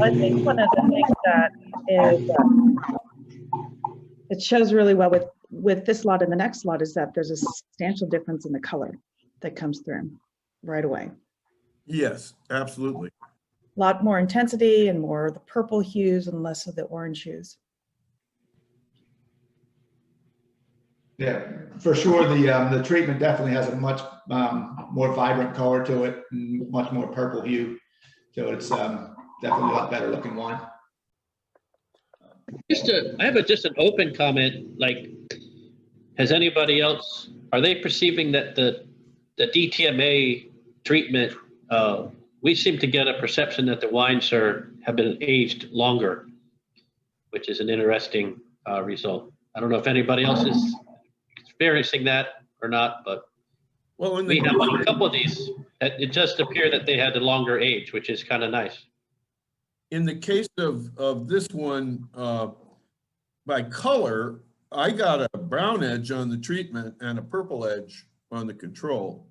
I think one of the things that is it shows really well with this lot and the next lot is that there's a substantial difference in the color that comes through right away. Yes, absolutely. A lot more intensity and more of the purple hues and less of the orange hues. Yeah, for sure. The treatment definitely has a much more vibrant color to it, and much more purple hue. So it's definitely a lot better looking wine. I have just an open comment. Like, has anybody else, are they perceiving that the DTMA treatment, we seem to get a perception that the wines have been aged longer, which is an interesting result. I don't know if anybody else is experiencing that or not, but well, we have a couple of these. It just appeared that they had a longer age, which is kind of nice. In the case of this one, by color, I got a brown edge on the treatment and a purple edge on the control.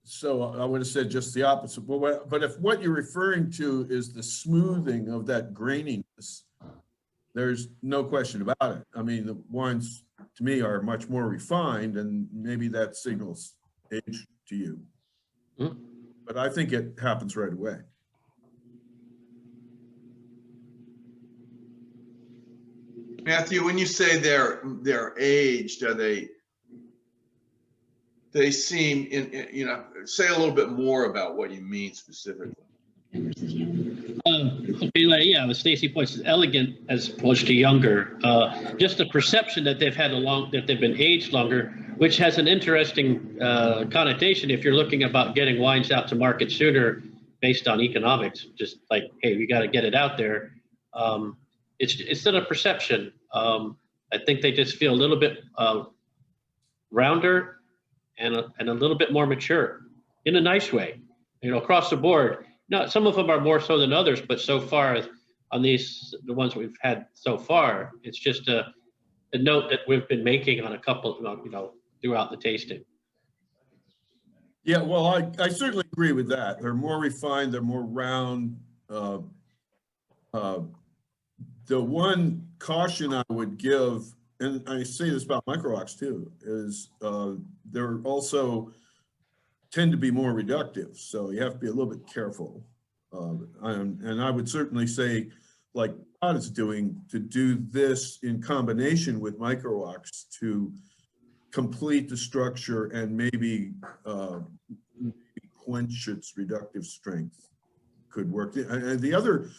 So I would have said just the opposite. But if what you're referring to is the smoothing of that graininess, there's no question about it. I mean, the wines to me are much more refined, and maybe that signals age to you. Mm-hmm. But I think it happens right away. Matthew, when you say they're aged, are they seem say a little bit more about what you mean specifically. Yeah, the Stacy points is elegant as opposed to younger. Just the perception that they've been aged longer, which has an interesting connotation if you're looking about getting wines out to market sooner based on economics. Just like, hey, we got to get it out there. It's still a perception. I think they just feel a little bit rounder and a little bit more mature in a nice way, across the board. Now, some of them are more so than others, but so far on the ones we've had so far, it's just a note that we've been making on a couple, throughout the tasting. Yeah, well, I certainly agree with that. They're more refined, they're more round. The one caution I would give, and I say this about micro-ox too, is they're also tend to be more reductive. So you have to be a little bit careful. And I would certainly say, like Todd is doing, to do this in combination with micro-ox to complete the structure and maybe quench its reductive strength could work. And the other,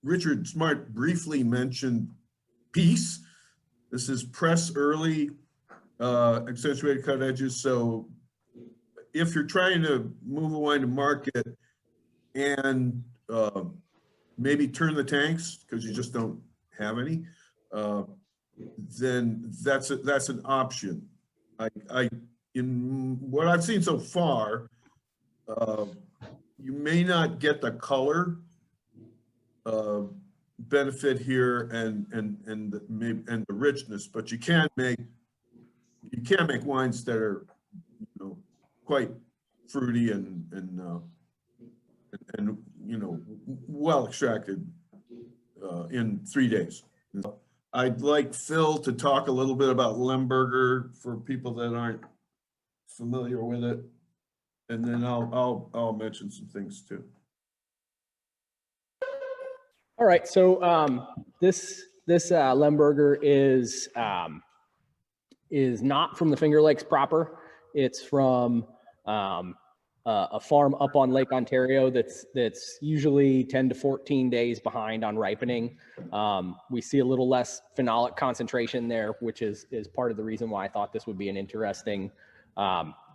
Richard Smart briefly mentioned peace. This is press early, accentuated cut edges. So if you're trying to move a wine to market and maybe turn the tanks because you just don't have any, then that's an option. In what I've seen so far, you may not get the color benefit here and the richness, but you can make wines that are quite fruity and well extracted in 3 days. I'd like Phil to talk a little bit about Lemberger for people that aren't familiar with it, and then I'll mention some things too. All right, so this Lemberger is not from the Finger Lakes proper. It's from a farm up on Lake Ontario that's usually 10 to 14 days behind on ripening. We see a little less phenolic concentration there, which is part of the reason why I thought this would be an interesting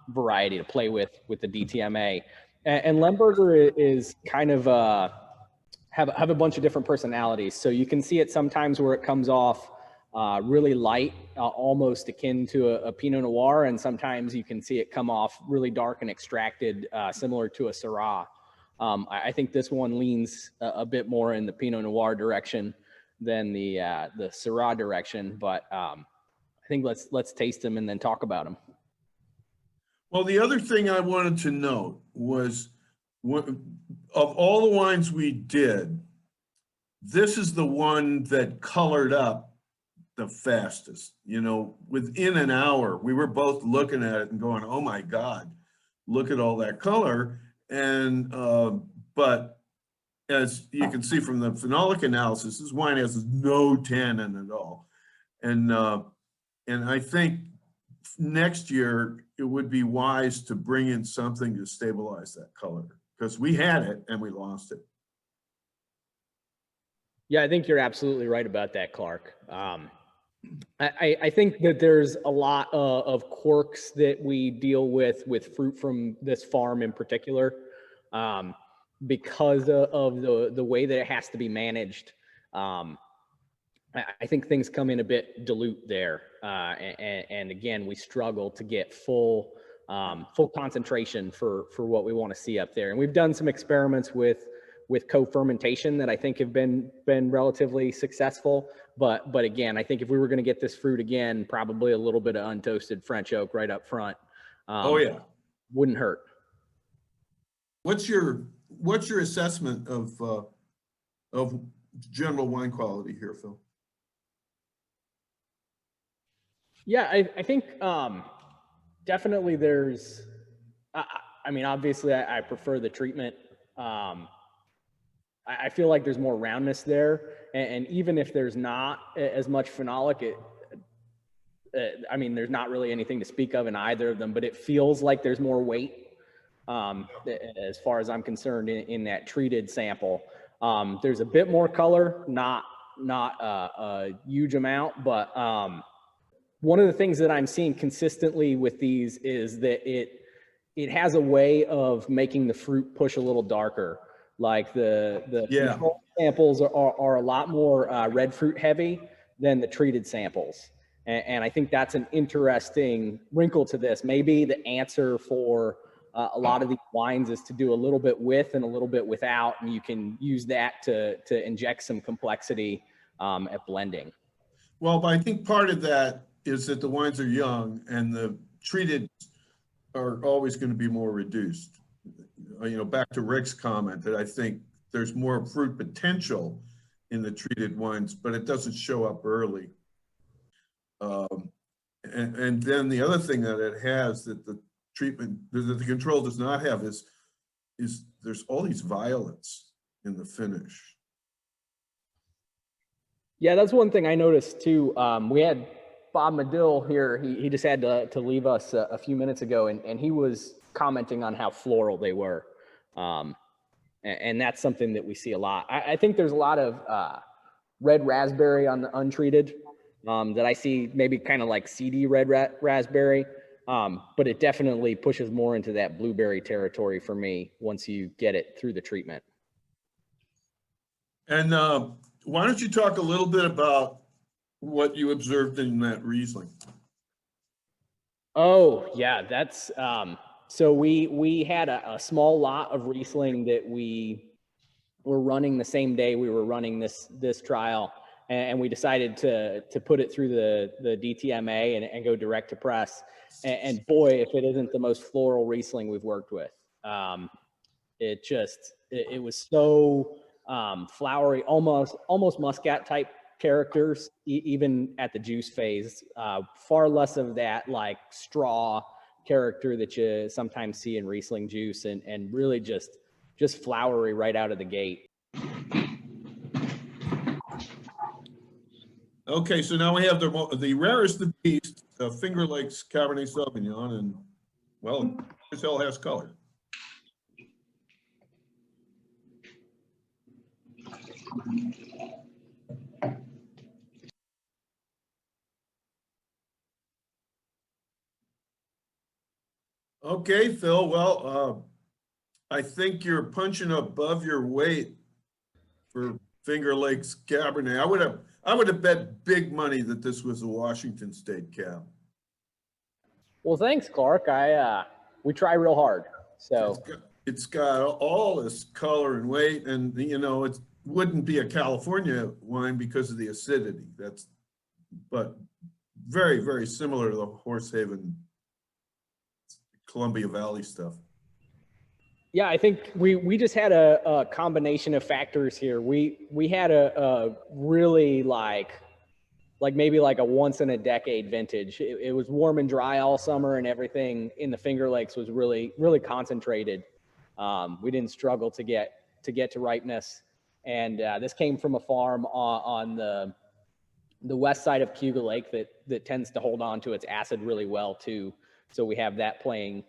variety to play with the DTMA. And Lemberger is kind of have a bunch of different personalities. So you can see it sometimes where it comes off really light, almost akin to a Pinot Noir, and sometimes you can see it come off really dark and extracted, similar to a Syrah. I think this one leans a bit more in the Pinot Noir direction than the Syrah direction, but I think let's taste them and then talk about them. Well, the other thing I wanted to note was of all the wines we did, this is the one that colored up the fastest. You know, within an hour, we were both looking at it and going, "Oh my God, look at all that color." And but as you can see from the phenolic analysis, this wine has no tannin at all. And I think next year it would be wise to bring in something to stabilize that color, because we had it and we lost it. Yeah, I think you're absolutely right about that, Clark. I think that there's a lot of quirks that we deal with fruit from this farm in particular, because of the way that it has to be managed. I think things come in a bit dilute there, and again, we struggle to get full concentration for what we want to see up there. And we've done some experiments with co-fermentation that I think have been relatively successful. But again, I think if we were going to get this fruit again, probably a little bit of untoasted French oak right up front. Oh yeah, wouldn't hurt. What's your assessment of general wine quality here, Phil? Yeah, I think definitely there's. I mean, obviously, I prefer the treatment. I feel like there's more roundness there, and even if there's not as much phenolic, I mean, there's not really anything to speak of in either of them, but it feels like there's more weight, as far as I'm concerned, in that treated sample. There's a bit more color, not a huge amount, but one of the things that I'm seeing consistently with these is that it has a way of making the fruit push a little darker. Like the control samples are a lot more red fruit heavy than the treated samples. And I think that's an interesting wrinkle to this. Maybe the answer for a lot of these wines is to do a little bit with and a little bit without, and you can use that to inject some complexity at blending. Well, but I think part of that is that the wines are young and the treated are always going to be more reduced. You know, back to Rick's comment that I think there's more fruit potential in the treated wines, but it doesn't show up early. And then the other thing that it has that the treatment, that the control does not have is there's all these violets in the finish. Yeah, that's one thing I noticed too. We had Bob Medill here. He just had to leave us a few minutes ago, and he was commenting on how floral they were. And that's something that we see a lot. I think there's a lot of red raspberry on the untreated that I see, maybe kind of like seedy red raspberry, but it definitely pushes more into that blueberry territory for me once you get it through the treatment. And why don't you talk a little bit about what you observed in that Riesling? Oh yeah, that's so we had a small lot of Riesling that we were running the same day we were running this trial, and we decided to put it through the DTMA and go direct to press. And boy, if it isn't the most floral Riesling we've worked with. It was so flowery, almost muscat type characters, even at the juice phase. Far less of that like straw character that you sometimes see in Riesling juice, and really just flowery right out of the gate. Okay, so now we have the rarest of beast, Finger Lakes Cabernet Sauvignon, and well, it still has color. Okay, Phil, well, I think you're punching above your weight for Finger Lakes Cabernet. I would have bet big money that this was a Washington State Cab. Well, thanks, Clark. We try real hard. So it's got all this color and weight, and you know, it wouldn't be a California wine because of the acidity. But very, very similar to the Horsehaven, Columbia Valley stuff. Yeah, I think we just had a combination of factors here. We had a really like maybe like a once in a decade vintage. It was warm and dry all summer, and everything in the Finger Lakes was really concentrated. We didn't struggle to get to ripeness, and this came from a farm on the west side of Cuga Lake that tends to hold on to its acid really well too. So we have that playing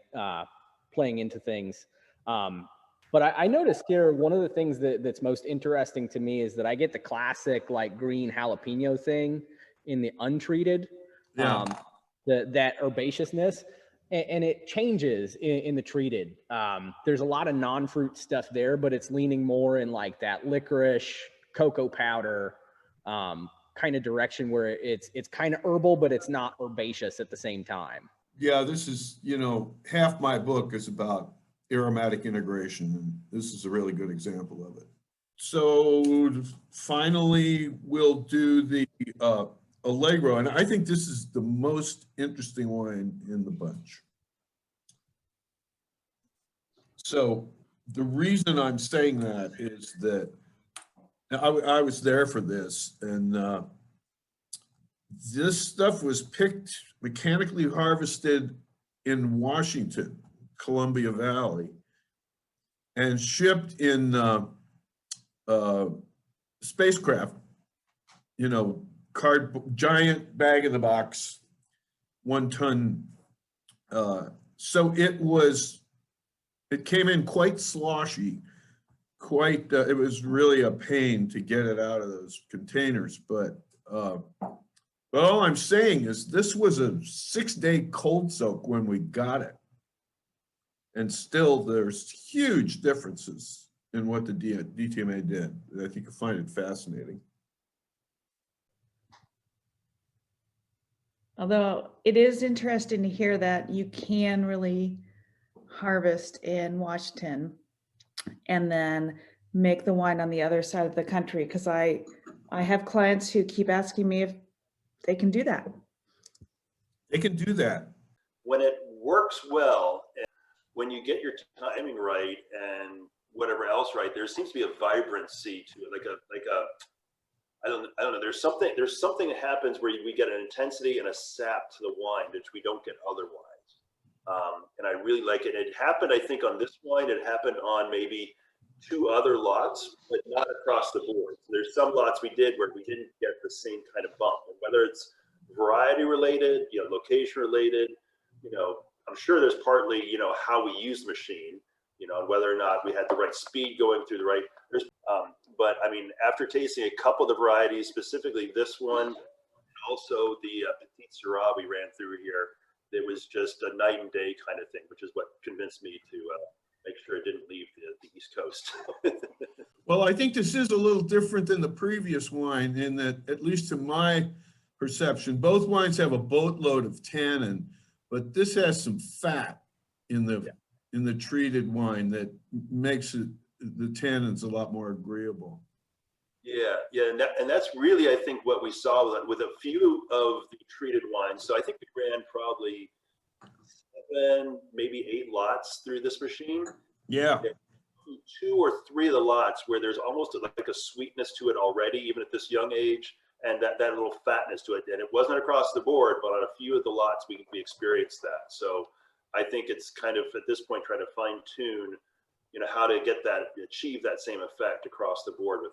into things. But I noticed here, one of the things that's most interesting to me is that I get the classic like green jalapeno thing in the untreated, Yeah. that herbaceousness, and it changes in the treated. There's a lot of non-fruit stuff there, but it's leaning more in like that licorice, cocoa powder kind of direction, where it's kind of herbal, but it's not herbaceous at the same time. Yeah, this is, half my book is about aromatic integration, and this is a really good example of it. So finally, we'll do the Allegro, and I think this is the most interesting wine in the bunch. So the reason I'm saying that is that I was there for this, and this stuff was picked, mechanically harvested in Washington, Columbia Valley, and shipped in spacecraft, giant bag in the box, 1 ton. So it came in quite sloshy, it was really a pain to get it out of those containers. But all I'm saying is this was a 6-day cold soak when we got it. And still there's huge differences in what the DTMA did. I think you'll find it fascinating. Although it is interesting to hear that you can really harvest in Washington and then make the wine on the other side of the country, because I have clients who keep asking me if they can do that. They can do that. When it works well, and when you get your timing right and whatever else right, there seems to be a vibrancy to it, I don't know. There's something that happens where we get an intensity and a sap to the wine, which we don't get otherwise. And I really like it. It happened, I think, on this wine. It happened on maybe 2 other lots, but not across the board. So there's some lots we did where we didn't get the same kind of bump. And whether it's variety related, location related, I'm sure there's partly, how we use the machine, and whether or not we had the right speed going through the right. But I mean, after tasting a couple of the varieties, specifically this one, and also the Petite Syrah we ran through here, it was just a night and day kind of thing, which is what convinced me to make sure it didn't leave the East Coast. Well, I think this is a little different than the previous wine in that, at least to my perception, both wines have a boatload of tannin, but this has some fat in the treated wine that makes the tannins a lot more agreeable. Yeah, and that's really, I think, what we saw with a few of the treated wines. So I think we ran probably 7, maybe 8 lots through this machine. Yeah. 2 or 3 of the lots where there's almost like a sweetness to it already, even at this young age, and that little fatness to it. And it wasn't across the board, but on a few of the lots we experienced that. So I think it's kind of at this point trying to fine tune, how to get that, achieve that same effect across the board with